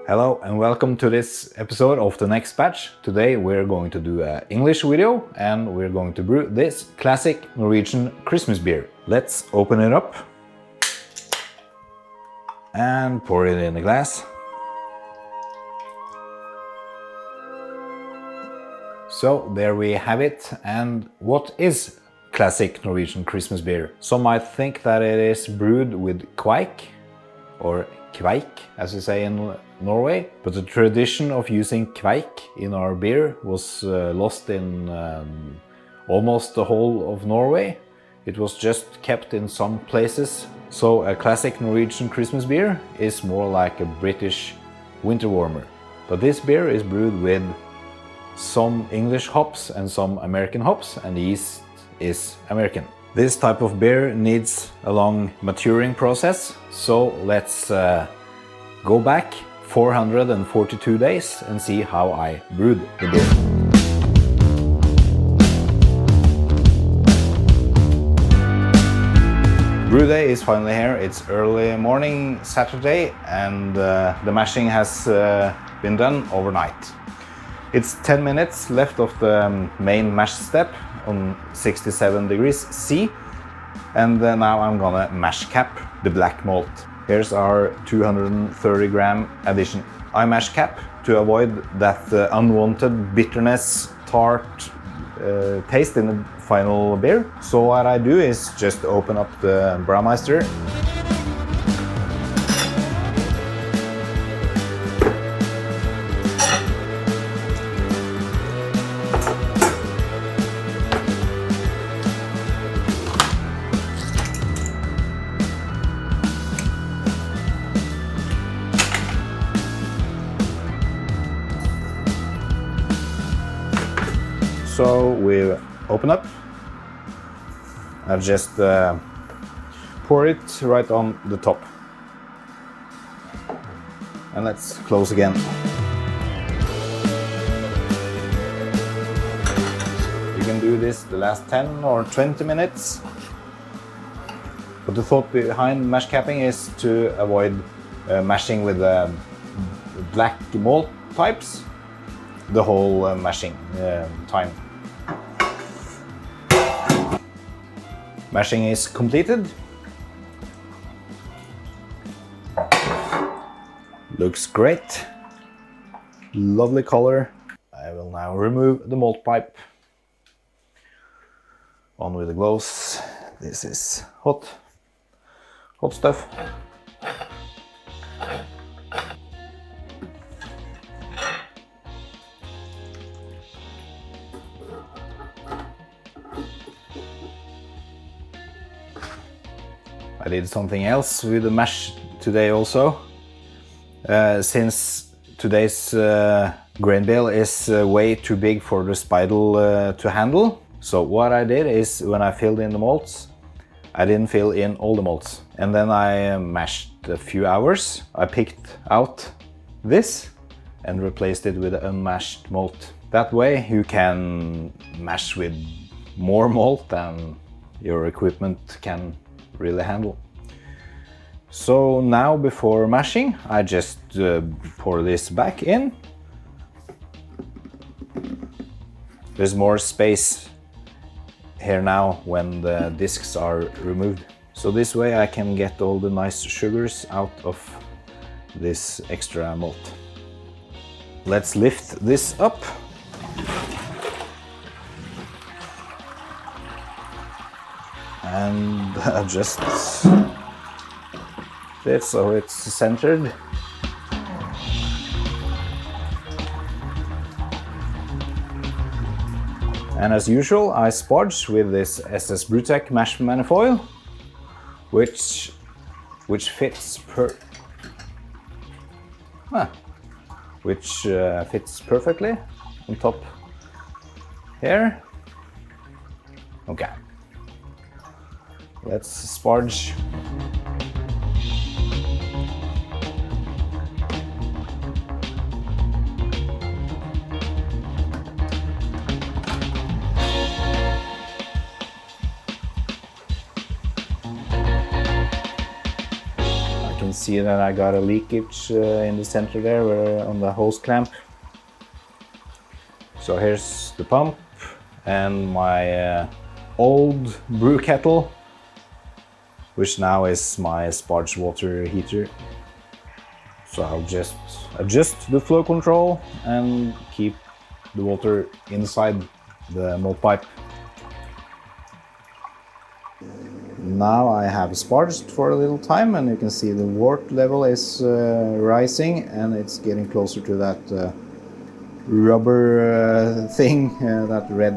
Hello and welcome to this episode of The Next Batch. Today we're going to do an English video and we're going to brew this classic Norwegian Christmas beer. Let's open it up and pour it in a glass. So there we have it. And what is classic Norwegian Christmas beer? Some might think that it is brewed with kveik or kveik as we say in Norway, but the tradition of using kveik in our beer was lost in almost the whole of Norway. It was just kept in some places. So a classic Norwegian Christmas beer is more like a British winter warmer. But this beer is brewed with some English hops and some American hops, and the yeast is American. This type of beer needs a long maturing process, so let's go back 442 days and see how I brewed the beer. Brew day is finally here. It's early morning Saturday and the mashing has been done overnight. It's 10 minutes left of the main mash step on 67 degrees C, and now I'm gonna mash cap the black malt. Here's our 230 gram addition. I mash cap to avoid that unwanted bitterness, tart taste in the final beer. So what I do is just open up the Brewmeister. So we open up. I just pour it right on the top. And let's close again. You can do this the last 10 or 20 minutes. But the thought behind mash capping is to avoid mashing with black malt types the whole mashing time. Mashing is completed. Looks great. Lovely color. I will now remove the malt pipe. On with the gloves. This is hot stuff. I did something else with the mash today also. Since today's grain bale is way too big for the spidle to handle. So what I did is when I filled in the malts, I didn't fill in all the malts. And then I mashed a few hours. I picked out this and replaced it with unmashed malt. That way you can mash with more malt than your equipment can really handle. So now before mashing, I just pour this back in. There's more space here now when the discs are removed. So this way I can get all the nice sugars out of this extra malt. Let's lift this up. And adjust it so it's centered. And as usual, I sparge with this SS Brewtech mash manifold, which fits fits perfectly on top here. Okay. Let's sparge. see that I got a leakage in the center there on the hose clamp. So here's the pump and my old brew kettle, which now is my sparge water heater. So I'll just adjust the flow control and keep the water inside the malt pipe. Now I have sparged for a little time, and you can see the wort level is rising, and it's getting closer to that rubber thing, that red.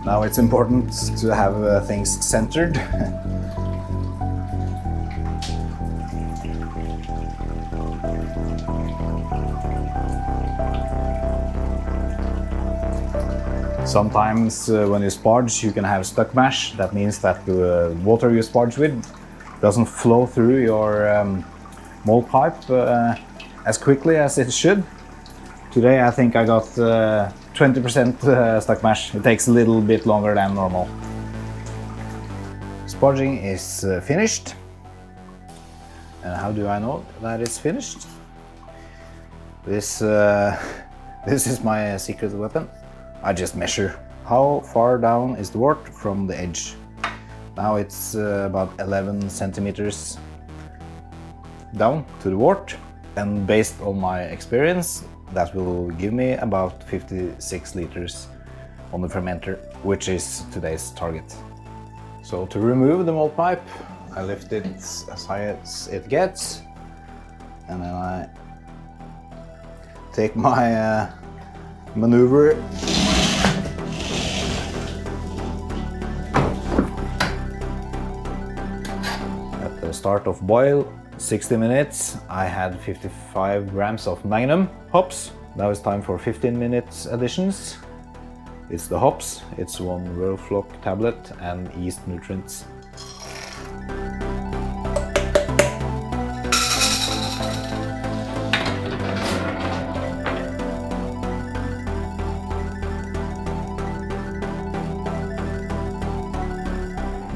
Now it's important to have things centered. Sometimes when you sparge, you can have stuck mash. That means that the water you sparge with doesn't flow through your malt pipe as quickly as it should. Today I think I got 20% stuck mash. It takes a little bit longer than normal. Sparging is finished. And how do I know that it's finished? This is my secret weapon. I just measure how far down is the wort from the edge. Now it's about 11 centimeters down to the wort, and based on my experience, that will give me about 56 liters on the fermenter, which is today's target. So to remove the malt pipe, I lift it as high as it gets, and then I take my maneuver. At the start of boil, 60 minutes, I had 55 grams of Magnum hops. Now it's time for 15 minutes additions. It's the hops, it's 1 Verflock tablet and yeast nutrients.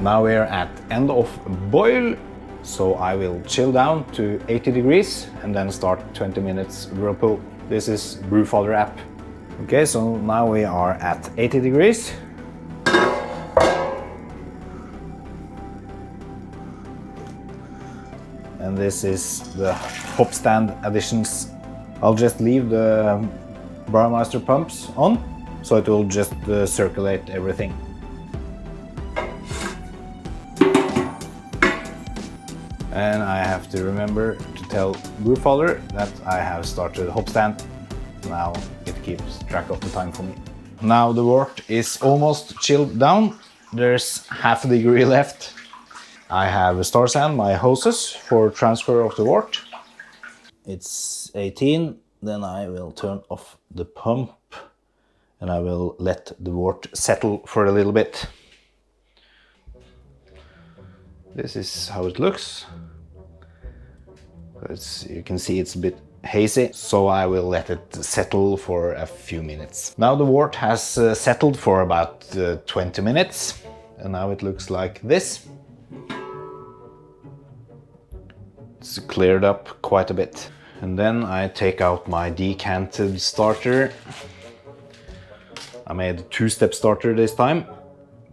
Now we're at end of boil, so I will chill down to 80 degrees and then start 20 minutes whirlpool. This is Brewfather app. Okay, so now we are at 80 degrees. And this is the hop stand additions. I'll just leave the Brewmaster pumps on, so it will just circulate everything. And I have to remember to tell Brewfather that I have started hop stand. Now it keeps track of the time for me. Now the wort is almost chilled down. There's half a degree left. I have star sand my hoses for transfer of the wort. It's 18. Then I will turn off the pump and I will let the wort settle for a little bit. This is how it looks. You can see it's a bit hazy, so I will let it settle for a few minutes. Now the wort has settled for about 20 minutes, and now it looks like this. It's cleared up quite a bit. And then I take out my decanted starter. I made a two-step starter this time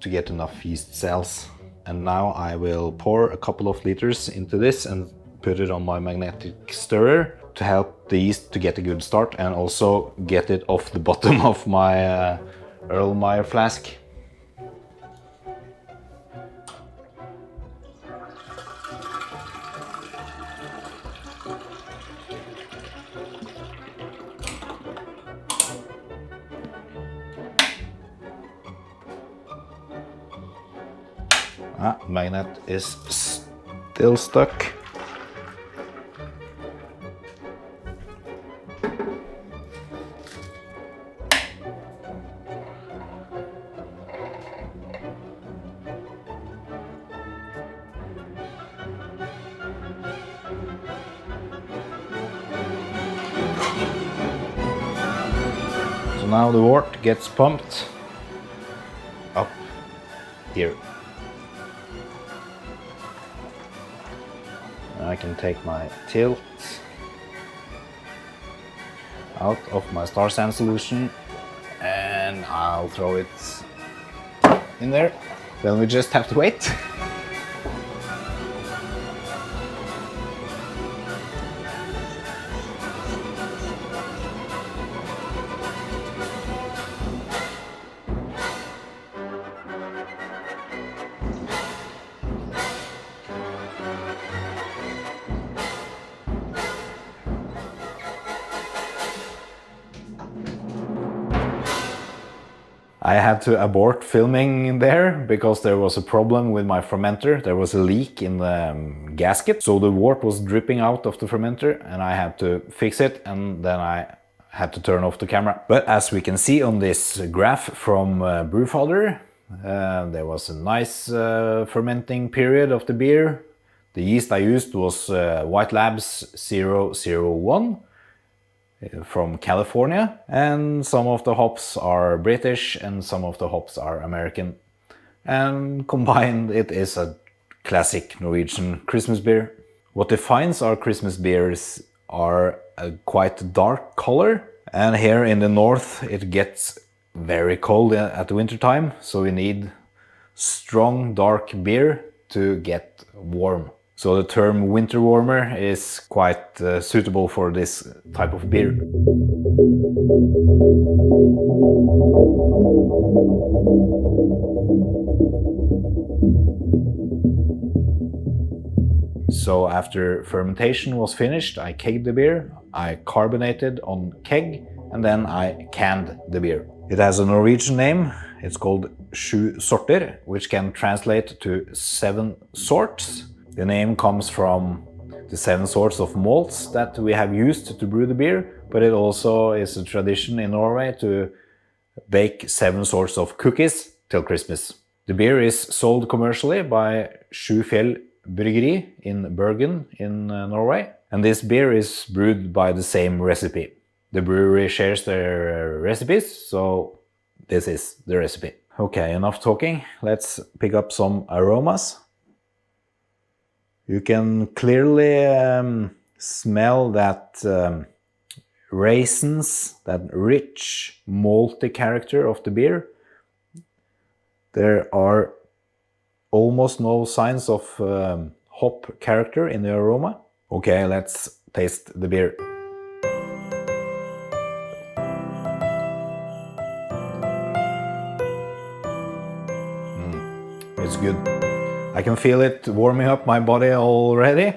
to get enough yeast cells. And now I will pour a couple of liters into this and put it on my magnetic stirrer to help the yeast to get a good start and also get it off the bottom of my Erlenmeyer flask. Magnet is still stuck. now the wort gets pumped up here. I can take my tilt out of my star sand solution and I'll throw it in there. Then we just have to wait. I had to abort filming there because there was a problem with my fermenter. There was a leak in the gasket, so the wort was dripping out of the fermenter and I had to fix it, and then I had to turn off the camera. But as we can see on this graph from Brewfather, there was a nice fermenting period of the beer. The yeast I used was White Labs 001. From California, and some of the hops are British and some of the hops are American, and combined it is a classic Norwegian Christmas beer. What defines our Christmas beers are a quite dark color, and here in the north it gets very cold at the winter time, so we need strong dark beer to get warm. So the term winter warmer is quite suitable for this type of beer. So after fermentation was finished, I kegged the beer, I carbonated on keg, and then I canned the beer. It has a Norwegian name. It's called 7 sorter, which can translate to 7 sorts. The name comes from the 7 sorts of malts that we have used to brew the beer, but it also is a tradition in Norway to bake 7 sorts of cookies till Christmas. The beer is sold commercially by Sjufjell Brewery in Bergen in Norway, and this beer is brewed by the same recipe. The brewery shares their recipes, so this is the recipe. Okay, enough talking. Let's pick up some aromas. You can clearly smell that raisins, that rich malty character of the beer. There are almost no signs of hop character in the aroma. Okay, let's taste the beer. It's good. I can feel it warming up my body already.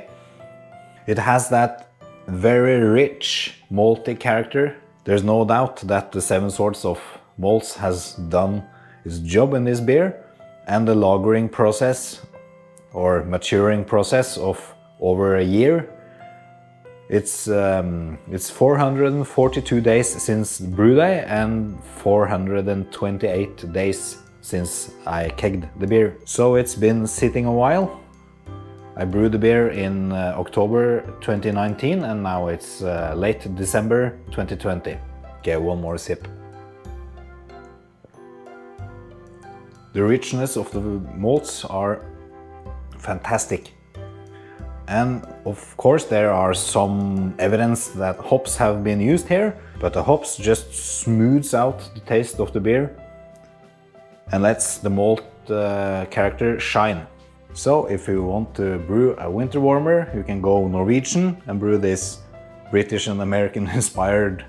It has that very rich malty character. There's no doubt that the 7 sorts of malts has done its job in this beer, and the lagering process or maturing process of over a year. It's 442 days since brew day and 428 days since I kegged the beer. So it's been sitting a while. I brewed the beer in October 2019 and now it's late December 2020. Okay, one more sip. The richness of the malts are fantastic. And of course there are some evidence that hops have been used here, but the hops just smooths out the taste of the beer and lets the malt character shine. So if you want to brew a winter warmer, you can go Norwegian and brew this British and American inspired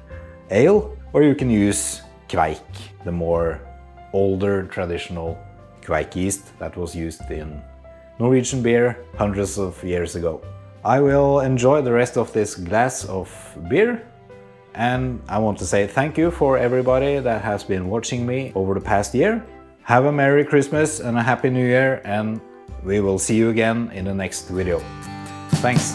ale, or you can use kveik, the more older traditional kveik yeast that was used in Norwegian beer hundreds of years ago. I will enjoy the rest of this glass of beer, and I want to say thank you for everybody that has been watching me over the past year. Have a Merry Christmas and a Happy New Year, and we will see you again in the next video. Thanks.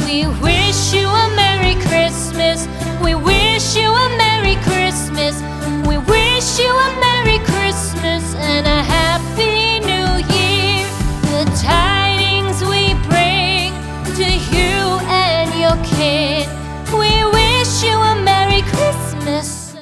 We wish you a Merry Christmas. We wish you a Merry Christmas. We wish you a Merry Christmas and a Happy New Year. The tidings we bring to you and your kid.